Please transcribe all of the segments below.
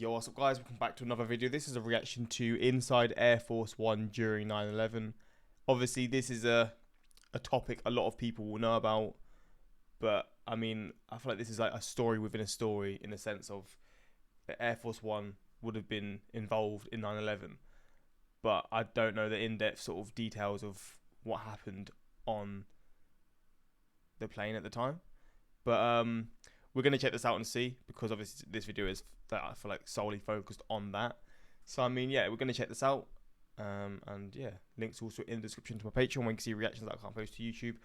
Yo, what's up guys, welcome back to another video. This is a reaction to inside Air Force One during 9/11. Obviously this is a topic a lot of people will know about, but I mean, I feel like this is like a story within a story, in the sense of the Air Force One would have been involved in 9/11, but I don't know the in-depth sort of details of what happened on the plane at the time. But we're going to check this out and see, because obviously this video is that I feel like solely focused on that. So I mean, yeah, we're going to check this out. And yeah, links also in the description to my Patreon where you can see reactions that I can't post to YouTube.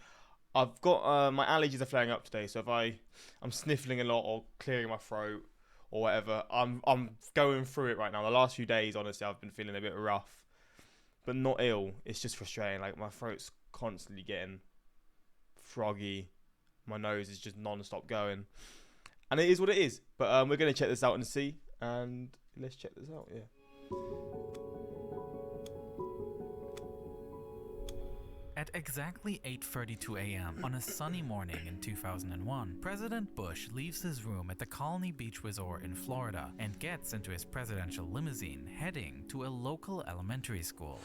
I've got my allergies are flaring up today, so if I'm sniffling a lot or clearing my throat or whatever, I'm going through it right now. The last few days, honestly, I've been feeling a bit rough, but not ill. It's just frustrating. Like, my throat's constantly getting froggy. My nose is just non-stop going, and it is what it is. But we're gonna check this out and see, and let's check this out. Yeah. At exactly 8:32 a.m. on a sunny morning in 2001, President Bush leaves his room at the Colony Beach Resort in Florida and gets into his presidential limousine heading to a local elementary school.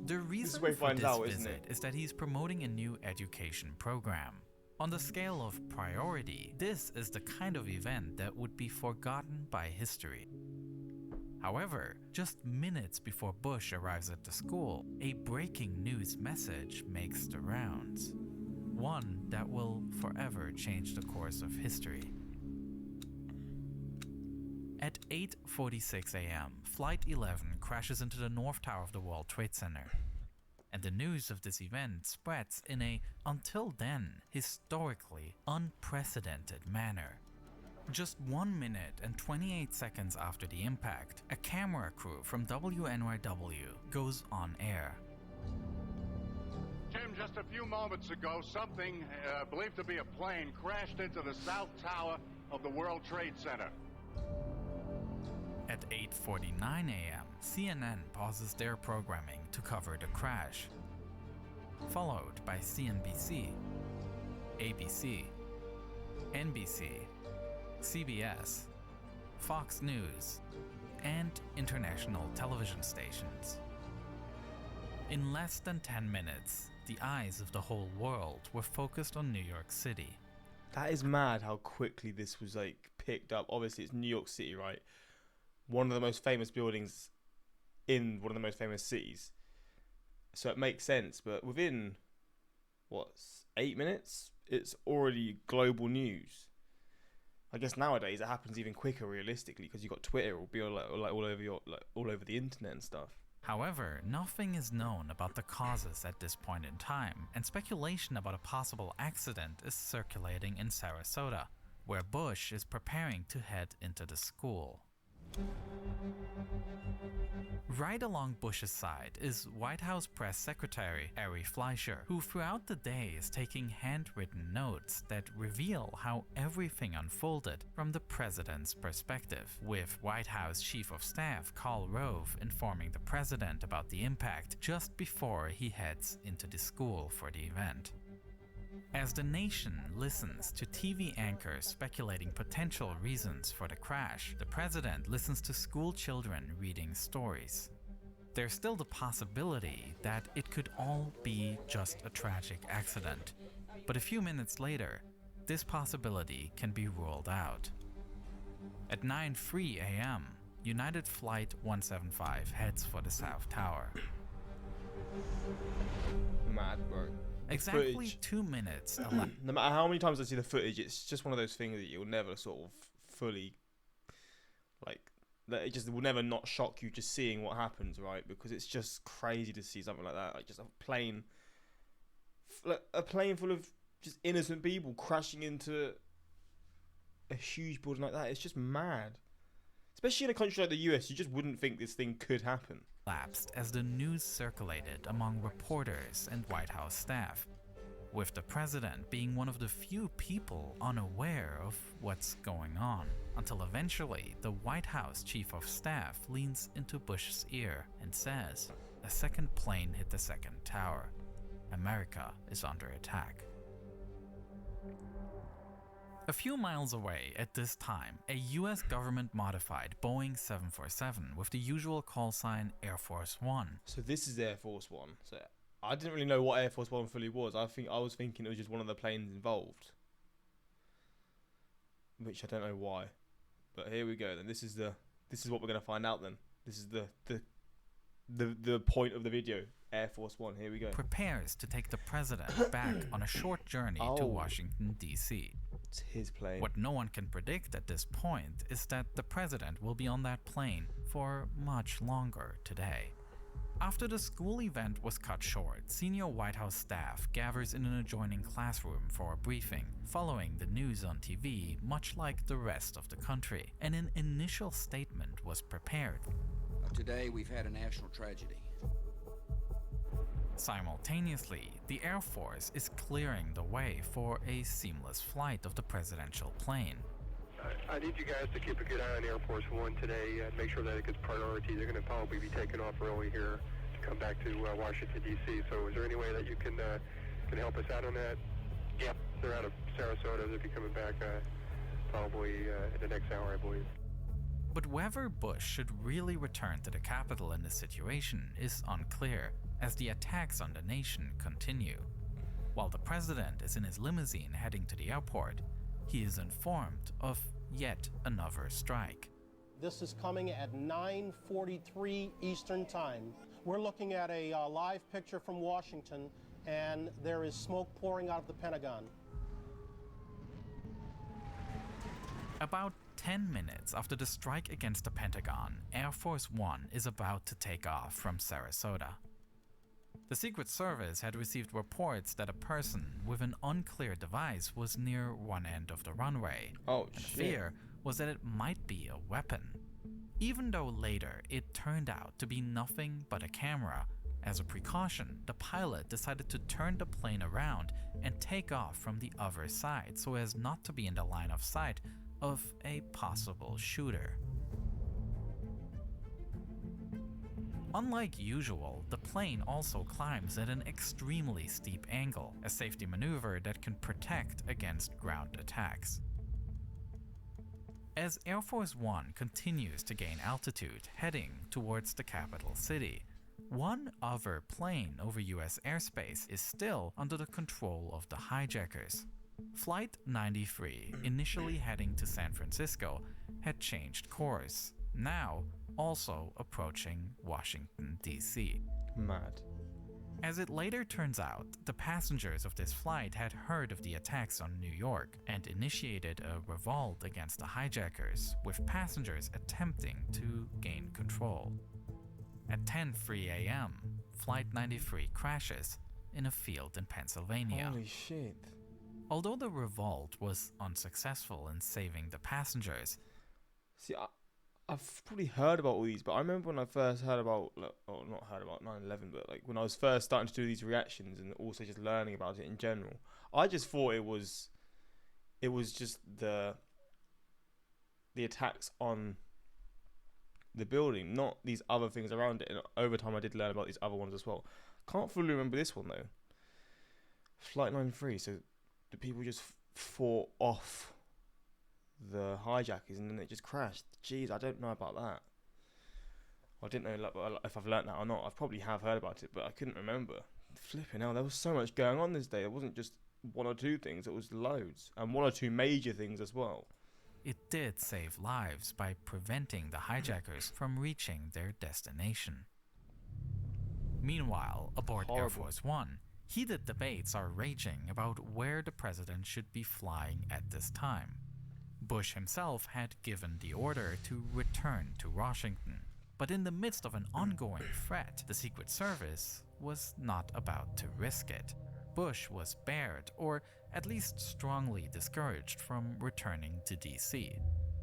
The reason for this visit is that he's promoting a new education program. On the scale of priority, this is the kind of event that would be forgotten by history. However, just minutes before Bush arrives at the school, a breaking news message makes the rounds. One that will forever change the course of history. At 8:46 a.m., Flight 11 crashes into the North Tower of the World Trade Center. And the news of this event spreads in a, until then, historically unprecedented manner. Just 1 minute and 28 seconds after the impact, a camera crew from WNYW goes on air. Tim, just a few moments ago, something believed to be a plane crashed into the South Tower of the World Trade Center. At 8:49 a.m., CNN pauses their programming to cover the crash, followed by CNBC, ABC, NBC, CBS, Fox News, and international television stations. In less than 10 minutes, the eyes of the whole world were focused on New York City. That is mad how quickly this was like picked up. Obviously it's New York City, right? One of the most famous buildings in one of the most famous cities. So it makes sense, but within, 8 minutes? It's already global news. I guess nowadays it happens even quicker, realistically, because you've got Twitter. It'll be all over the internet and stuff. However, nothing is known about the causes at this point in time, and speculation about a possible accident is circulating in Sarasota, where Bush is preparing to head into the school. Right along Bush's side is White House Press Secretary Ari Fleischer, who throughout the day is taking handwritten notes that reveal how everything unfolded from the president's perspective, with White House Chief of Staff Karl Rove informing the president about the impact just before he heads into the school for the event. As the nation listens to TV anchors speculating potential reasons for the crash, the president listens to school children reading stories. There's still the possibility that it could all be just a tragic accident, but a few minutes later, this possibility can be ruled out. At 9:03 a.m., United Flight 175 heads for the South Tower. Mad, bro. Exactly Footage. 2 minutes. No matter how many times I see the footage, it's just one of those things that you'll never sort of fully, like, that it just will never not shock you just seeing what happens, right? Because it's just crazy to see something like that, like just a plane full of just innocent people crashing into a huge building like that. It's just mad. Especially in a country like the US, you just wouldn't think this thing could happen. Lapsed as the news circulated among reporters and White House staff, with the president being one of the few people unaware of what's going on, until eventually the White House Chief of Staff leans into Bush's ear and says, "A second plane hit the second tower. America is under attack." A few miles away at this time, a US government-modified Boeing 747 with the usual call sign Air Force One. So this is Air Force One. So I didn't really know what Air Force One fully was. I was thinking it was just one of the planes involved, which I don't know why. But here we go. Then this is what we're gonna find out. Then this is the point of the video. Air Force One. Here we go. Prepares to take the president back on a short journey to Washington, D.C. It's his plane. What no one can predict at this point is that the president will be on that plane for much longer today. After the school event was cut short, senior White House staff gathers in an adjoining classroom for a briefing, following the news on TV, much like the rest of the country, and an initial statement was prepared. Today we've had a national tragedy. Simultaneously, the Air Force is clearing the way for a seamless flight of the presidential plane. I need you guys to keep a good eye on Air Force One today and make sure that it gets priority. They're going to probably be taking off early here to come back to Washington, D.C. So is there any way that you can help us out on that? Yep. They're out of Sarasota. They'll be coming back probably in the next hour, I believe. But whether Bush should really return to the Capitol in this situation is unclear, as the attacks on the nation continue. While the president is in his limousine heading to the airport, he is informed of yet another strike. This is coming at 9:43 Eastern Time. We're looking at a live picture from Washington, and there is smoke pouring out of the Pentagon. About 10 minutes after the strike against the Pentagon, Air Force One is about to take off from Sarasota. The Secret Service had received reports that a person with an unclear device was near one end of the runway. Oh, and shit. the fear was that it might be a weapon. Even though later it turned out to be nothing but a camera, as a precaution, the pilot decided to turn the plane around and take off from the other side so as not to be in the line of sight of a possible shooter. Unlike usual, the plane also climbs at an extremely steep angle, a safety maneuver that can protect against ground attacks. As Air Force One continues to gain altitude, heading towards the capital city, one other plane over US airspace is still under the control of the hijackers. Flight 93, initially heading to San Francisco, had changed course, now also approaching Washington, D.C. Mad. As it later turns out, the passengers of this flight had heard of the attacks on New York and initiated a revolt against the hijackers, with passengers attempting to gain control. At 10:03 a.m., Flight 93 crashes in a field in Pennsylvania. Holy shit. Although the revolt was unsuccessful in saving the passengers, See, I've probably heard about all these, but I remember when I first heard about, not heard about 9/11, but like when I was first starting to do these reactions and also just learning about it in general, I just thought it was just the attacks on the building, not these other things around it. And over time, I did learn about these other ones as well. Can't fully remember this one though. Flight 93. So the people just fought off the hijackers and then it just crashed. Jeez, I don't know about that. I didn't know if I've learnt that or not. I probably have heard about it, but I couldn't remember. Flipping hell, there was so much going on this day. It wasn't just one or two things, it was loads. And one or two major things as well. it did save lives by preventing the hijackers from reaching their destination. Meanwhile, aboard Air Horrible. Force One, heated debates are raging about where the president should be flying at this time. Bush himself had given the order to return to Washington, but in the midst of an ongoing threat, the Secret Service was not about to risk it. Bush was barred, or at least strongly discouraged from returning to DC.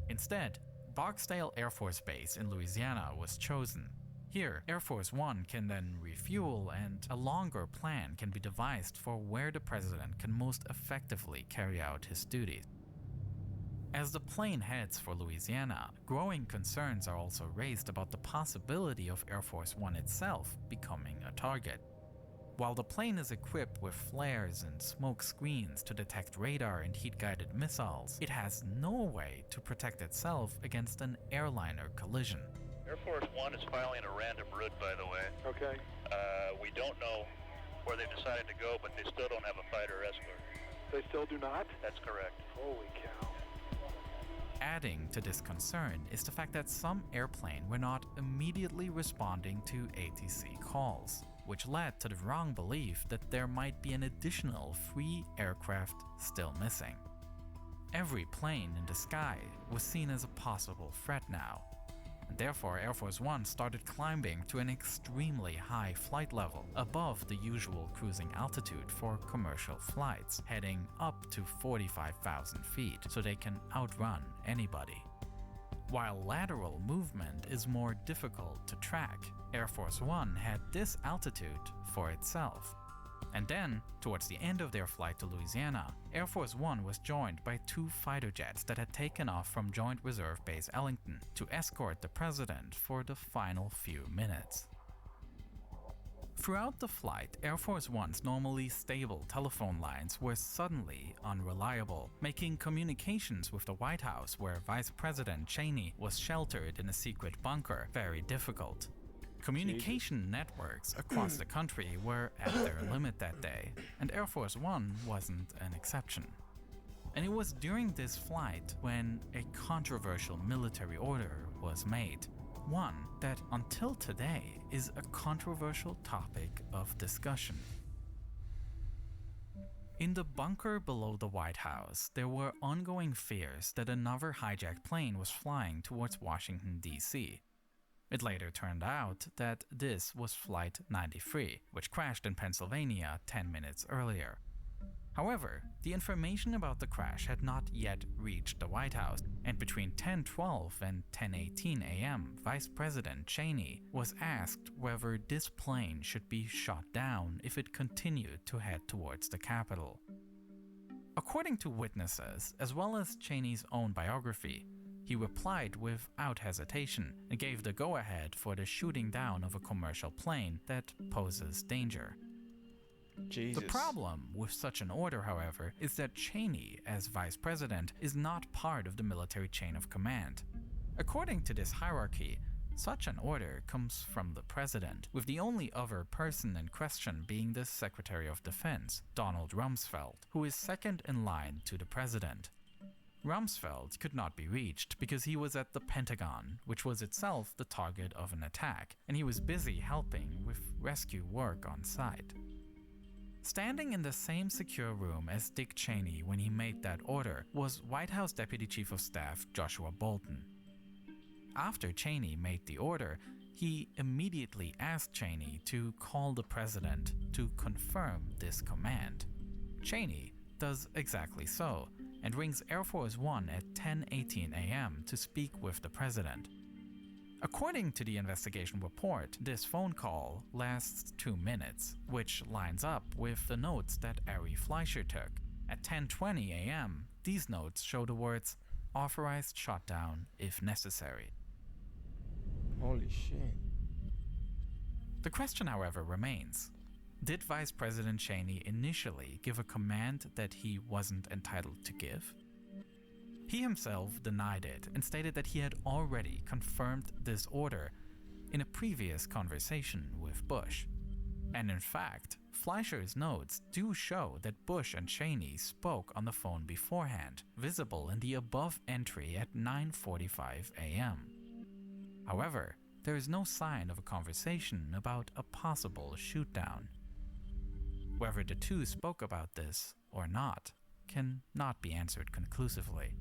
Instead, Barksdale Air Force Base in Louisiana was chosen. Here, Air Force One can then refuel and a longer plan can be devised for where the president can most effectively carry out his duties. As the plane heads for Louisiana, growing concerns are also raised about the possibility of Air Force One itself becoming a target. While the plane is equipped with flares and smoke screens to detect radar and heat-guided missiles, it has no way to protect itself against an airliner collision. Air Force One is filing a random route, by the way. Okay. We don't know where they decided to go, but they still don't have a fighter escort. They still do not? That's correct. Holy cow. Adding to this concern is the fact that some airplanes were not immediately responding to ATC calls, which led to the wrong belief that there might be an additional free aircraft still missing. Every plane in the sky was seen as a possible threat now, and therefore Air Force One started climbing to an extremely high flight level above the usual cruising altitude for commercial flights, heading up to 45,000 feet so they can outrun anybody. While lateral movement is more difficult to track, Air Force One had this altitude for itself. And then, towards the end of their flight to Louisiana, Air Force One was joined by 2 fighter jets that had taken off from Joint Reserve Base Ellington to escort the president for the final few minutes. Throughout the flight, Air Force One's normally stable telephone lines were suddenly unreliable, making communications with the White House, where Vice President Cheney was sheltered in a secret bunker, very difficult. Communication networks across the country were at their limit that day, and Air Force One wasn't an exception. And it was during this flight when a controversial military order was made, one that until today is a controversial topic of discussion. In the bunker below the White House, there were ongoing fears that another hijacked plane was flying towards Washington, D.C. It later turned out that this was Flight 93, which crashed in Pennsylvania 10 minutes earlier. However, the information about the crash had not yet reached the White House, and between 10:12 and 10:18 a.m., Vice President Cheney was asked whether this plane should be shot down if it continued to head towards the Capitol. According to witnesses, as well as Cheney's own biography, he replied without hesitation and gave the go-ahead for the shooting down of a commercial plane that poses danger. Jesus. The problem with such an order, however, is that Cheney, as vice president, is not part of the military chain of command. According to this hierarchy, such an order comes from the president, with the only other person in question being the Secretary of Defense, Donald Rumsfeld, who is second in line to the president. Rumsfeld could not be reached because he was at the Pentagon, which was itself the target of an attack, and he was busy helping with rescue work on site. Standing in the same secure room as Dick Cheney when he made that order was White House Deputy Chief of Staff Joshua Bolten. After Cheney made the order, he immediately asked Cheney to call the president to confirm this command. Cheney does exactly so, and rings Air Force One at 10:18 a.m. to speak with the president. According to the investigation report, this phone call lasts 2 minutes, which lines up with the notes that Ari Fleischer took. At 10:20 a.m., these notes show the words, "Authorized shutdown if necessary." Holy shit. The question, however, remains. Did Vice President Cheney initially give a command that he wasn't entitled to give? He himself denied it and stated that he had already confirmed this order in a previous conversation with Bush. And in fact, Fleischer's notes do show that Bush and Cheney spoke on the phone beforehand, visible in the above entry at 9:45 a.m. However, there is no sign of a conversation about a possible shootdown. Whether the two spoke about this or not can not be answered conclusively.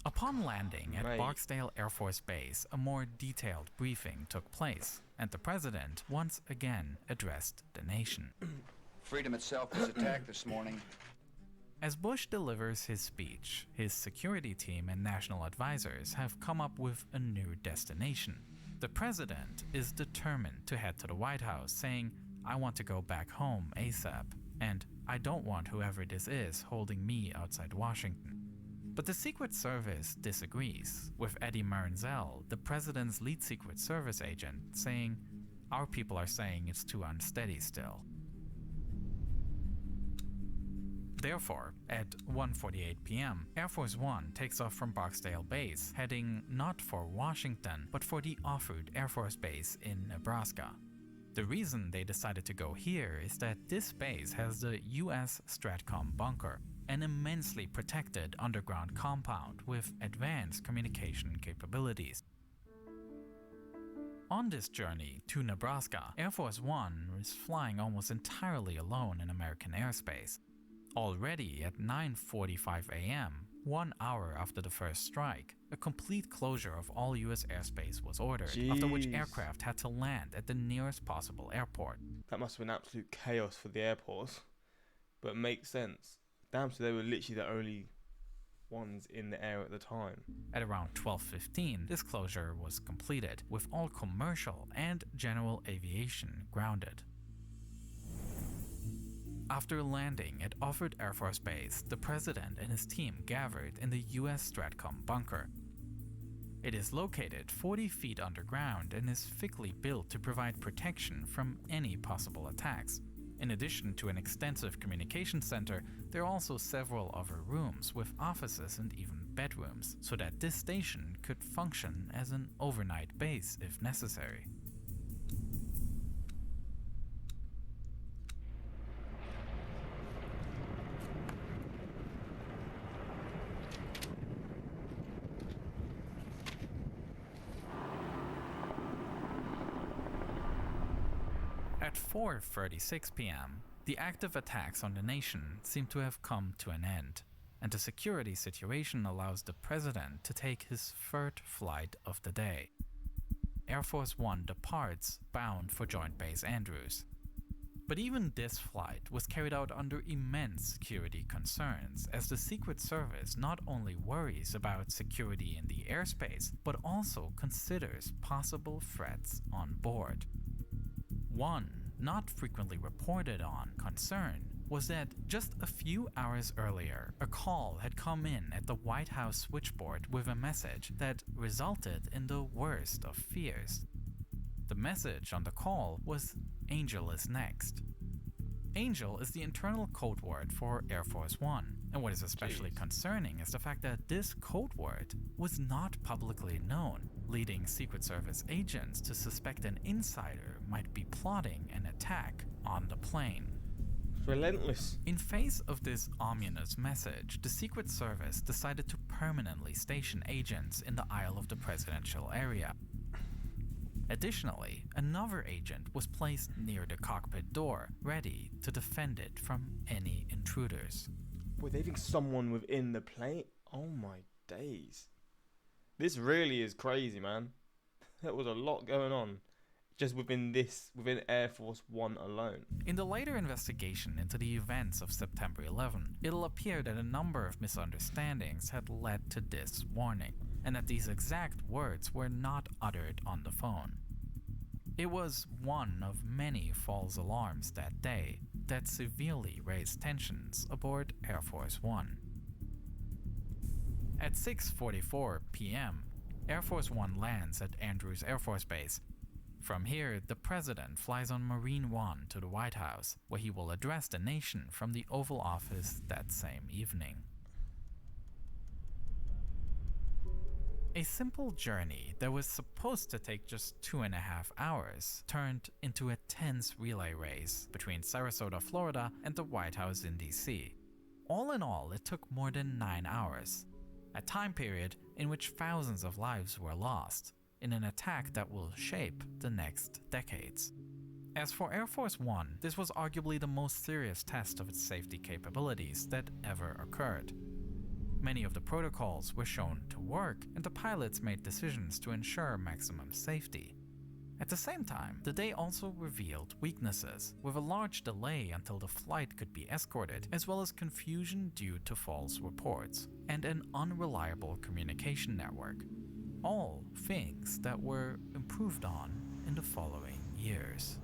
Upon landing at Right. Barksdale Air Force Base, a more detailed briefing took place, and the president once again addressed the nation. Freedom itself was attacked this morning. As Bush delivers his speech, his security team and national advisors have come up with a new destination. The president is determined to head to the White House, saying, "I want to go back home ASAP, and I don't want whoever this is holding me outside Washington." But the Secret Service disagrees, with Eddie Marinzel, the president's lead Secret Service agent, saying, Our people are saying it's too unsteady still. Therefore, at 1:48 p.m., Air Force One takes off from Barksdale Base, heading not for Washington, but for the Offutt Air Force Base in Nebraska. The reason they decided to go here is that this base has the US Stratcom bunker, an immensely protected underground compound with advanced communication capabilities. On this journey to Nebraska, Air Force One is flying almost entirely alone in American airspace. Already at 9:45 a.m., 1 hour after the first strike, a complete closure of all US airspace was ordered, after which aircraft had to land at the nearest possible airport. That must have been absolute chaos for the airports, but it makes sense. Damn, so they were literally the only ones in the air at the time. At around 12:15, this closure was completed, with all commercial and general aviation grounded. After landing at Offutt Air Force Base, the president and his team gathered in the US Stratcom bunker. It is located 40 feet underground and is thickly built to provide protection from any possible attacks. In addition to an extensive communication center, there are also several other rooms with offices and even bedrooms, so that this station could function as an overnight base if necessary. At 4:36 p.m., the active attacks on the nation seem to have come to an end, and the security situation allows the president to take his third flight of the day. Air Force One departs, bound for Joint Base Andrews. But even this flight was carried out under immense security concerns, as the Secret Service not only worries about security in the airspace, but also considers possible threats on board. One not frequently reported on concern was that just a few hours earlier, a call had come in at the White House switchboard with a message that resulted in the worst of fears. The message on the call was "Angel is next." Angel is the internal code word for Air Force One, and what is especially concerning is the fact that this code word was not publicly known, leading Secret Service agents to suspect an insider might be plotting an attack on the plane. Relentless. In face of this ominous message, the Secret Service decided to permanently station agents in the aisle of the presidential area. Additionally, another agent was placed near the cockpit door, ready to defend it from any intruders. Were they even someone within the plane? Oh my days. This really is crazy, man. There was a lot going on just within Air Force One alone. In the later investigation into the events of September 11, it'll appear that a number of misunderstandings had led to this warning, and that these exact words were not uttered on the phone. It was one of many false alarms that day that severely raised tensions aboard Air Force One. At 6:44 p.m., Air Force One lands at Andrews Air Force Base. From here, the president flies on Marine One to the White House, where he will address the nation from the Oval Office that same evening. A simple journey that was supposed to take just 2.5 hours turned into a tense relay race between Sarasota, Florida and the White House in DC. All in all, it took more than 9 hours, a time period in which thousands of lives were lost in an attack that will shape the next decades. As for Air Force One, this was arguably the most serious test of its safety capabilities that ever occurred. Many of the protocols were shown to work, and the pilots made decisions to ensure maximum safety. At the same time, the day also revealed weaknesses, with a large delay until the flight could be escorted, as well as confusion due to false reports, and an unreliable communication network. All things that were improved on in the following years.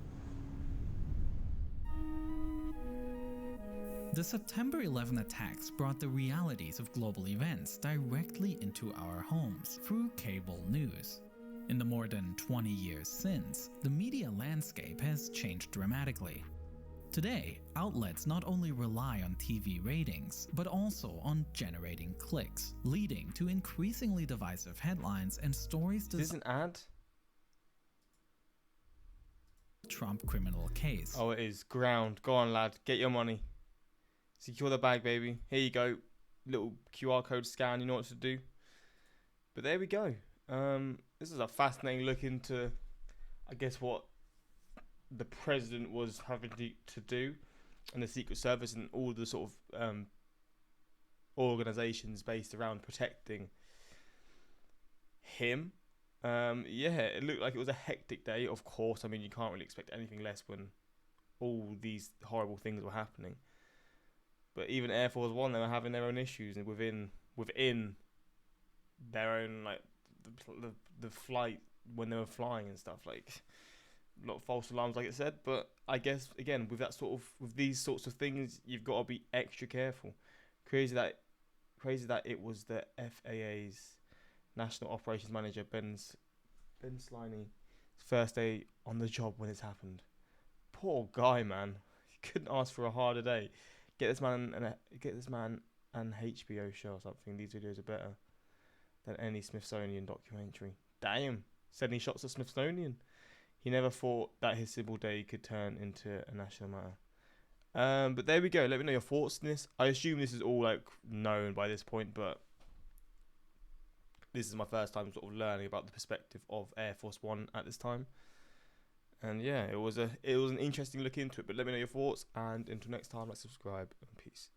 The September 11 attacks brought the realities of global events directly into our homes through cable news. In the more than 20 years since, the media landscape has changed dramatically. Today, outlets not only rely on TV ratings, but also on generating clicks, leading to increasingly divisive headlines and stories Is this an ad? Trump criminal case. Oh, it is. Ground. Go on, lad. Get your money. Secure the bag, baby. Here you go. Little QR code scan. You know what to do. But there we go. This is a fascinating look into, I guess, what the president was having to do, and the Secret Service and all the sort of organizations based around protecting him. Yeah, it looked like it was a hectic day. Of course, I mean, you can't really expect anything less when all these horrible things were happening. But even Air Force One, they were having their own issues, and within their own, like, the flight when they were flying and stuff, like a lot of false alarms, like it said. But I guess again, with these sorts of things, you've got to be extra careful. Crazy that it was the FAA's National Operations Manager Ben Sliney's first day on the job when it's happened. Poor guy, man. He couldn't ask for a harder day. Get this man an HBO show or something. These videos are better than any Smithsonian documentary. Damn, sending shots at Smithsonian. He never thought that his civil day could turn into a national matter. But there we go. Let me know your thoughts on this. I assume this is all like known by this point, but this is my first time sort of learning about the perspective of Air Force One at this time. And yeah, it was an interesting look into it. But let me know your thoughts, and until next time, like, subscribe, and peace.